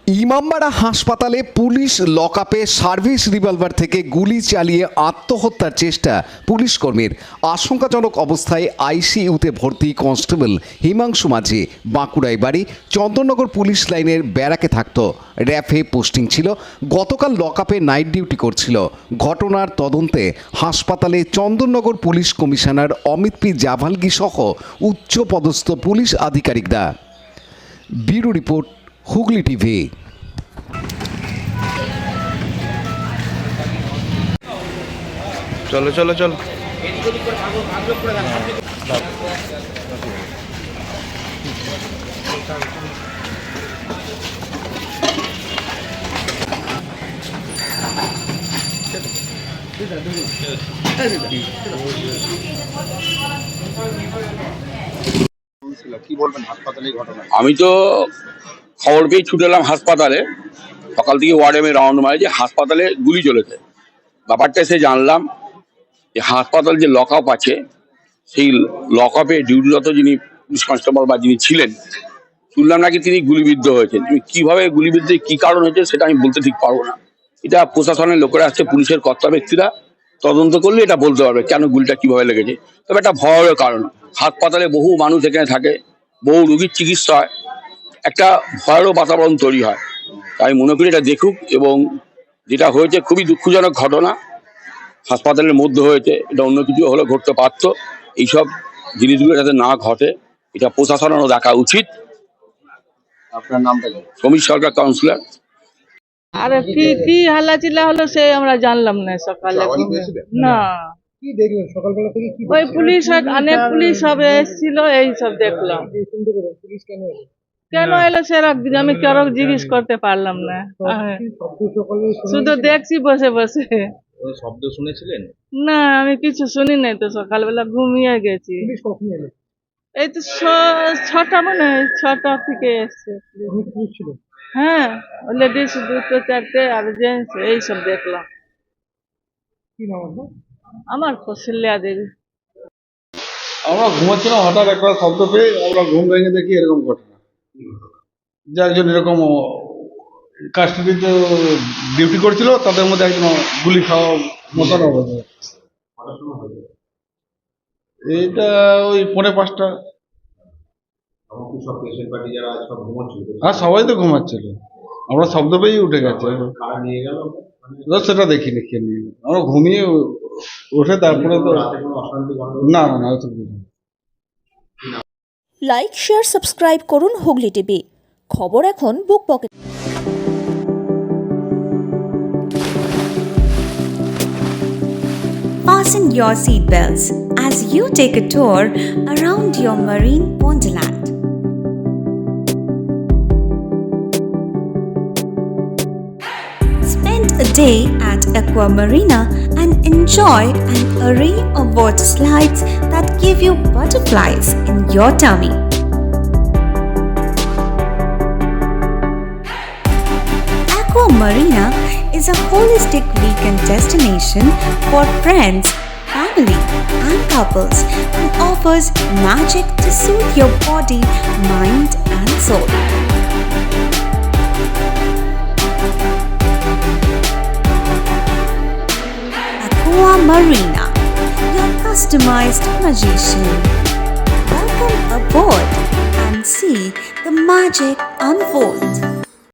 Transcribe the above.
ইমামবাড়া হাসপাতালে police লকআপে service revolver থেকে গুলি চালিয়ে আত্মহত্যার চেষ্টা পুলিশ কর্মীর। আশঙ্কাজনক অবস্থায় আইসিইউতে ভর্তি কনস্টেবল হিমাংশু মাঝি। বাঁকুড়ায় বাড়ি, চন্দননগর পুলিশ লাইনের ব্যারাকে থাকতো। র্যাফে পোস্টিং ছিল। গতকাল লকআপে নাইট ডিউটি করছিল। ঘটনার তদন্তে হাসপাতালে Chandannagar police commissioner Amit P Javalgi সহ উচ্চপদস্থ পুলিশ আধিকারিকরা। Bureau report, Hooghly TV. চলো চলো চলো। আমি তো খবর পেয়ে ছুটে এলাম হাসপাতালে। সকাল থেকে ওয়ার্ডে আমি রাউন্ড মারি যে হাসপাতালে গুলি চলেছে। ব্যাপারটা এসে জানলাম যে হাসপাতাল যে লক আপ আছে, সেই লক আপে ডিউটিরত যিনি পুলিশ কনস্টেবল বা যিনি ছিলেন, শুনলাম নাকি তিনি গুলিবিদ্ধ হয়েছেন। কিভাবে গুলিবিদ্ধ, কি কারণ হয়েছে সেটা আমি বলতে ঠিক পারবো না। এটা প্রশাসনের লোকেরা আসছে, পুলিশের কর্তা ব্যক্তিরা তদন্ত করলে এটা বলতে পারবে কেন গুলিটা কিভাবে লেগেছে। তবে একটা ভয়ের কারণ, হাসপাতালে বহু মানুষ এখানে থাকে, বহু রোগীর চিকিৎসা হয়, একটা ভয়েরও বাতাবরণ তৈরি হয়। তাই মনে করি এটা দেখুক, এবং যেটা হয়েছে খুবই দুঃখজনক ঘটনা, হাসপাতালের মধ্যে হয়েছে, এটা অন্য কিছু হলে ঘটতে পারত। এইসব জিনিসগুলো যাতে না ঘটে, এটা প্রশাসনেরও দেখা উচিত। আপনার নামটা কি? সমীর সরকার, কাউন্সিলর। আরে কি হাল্লা চিল্লা হলো সে আমরা জানলাম না সকালে। না কি দেখলেন সকালবেলা থেকে? কি ওই পুলিশ, অনেক পুলিশ সব এসেছিল, এই সব দেখলাম। শুনতে পেলেন পুলিশ কেন এলো? কেন এলো সেরা আমি কারো জিজ্ঞেস করতে পারলাম না। শব্দ সকালে শুধু দেখছি বসে বসে। শব্দ শুনেছিলেন? না আমি কিছু শুনি নাই তো, সকালবেলা ঘুমিয়ে গেছি। পুলিশ কখন এলো? এই তো 6টা, মনে হয় 6টা থেকে এসছে। অনেক পুলিশ ছিল। হ্যাঁ, লেডিস 2টো 4টে আর জেন্টস, এই সব দেখলাম। কি নাম আপনার? আমার কৌশল্যা দেবী। আমরা ঘুমাচ্ছিলাম, হঠাৎ একটা শব্দ পেয়ে আমরা ঘুম ভেঙে দেখি এরকম ঘটনা, যে একজন এরকম কাস্টডিতে ডিউটি করছিল, তাদের মধ্যে একজন গুলি খাওয়া মতন অবস্থা। এইটা ওই 4:45। হ্যাঁ, সবাই তো ঘুমাচ্ছিল, আমরা শব্দ পেয়েই উঠে গেছে। সেটা দেখিনি কে নিয়ে গেল, আমরা ঘুমিয়ে উঠে তারপরে তো না না না লাইক, শেয়ার, সাবস্ক্রাইব করুন হুগলি টিভি। খবর এখন বুক pocket. Fasten your seatbelts as you take a tour around your marine wonderland. Spend a day at Aqua Marina and enjoy an array of water slides that give you butterflies in your tummy. Aqua Marina is a holistic weekend destination for friends, family, and couples, and offers magic to soothe your body, mind, and soul. Aqua Marina, your customized magician. Welcome aboard and see the magic unfold.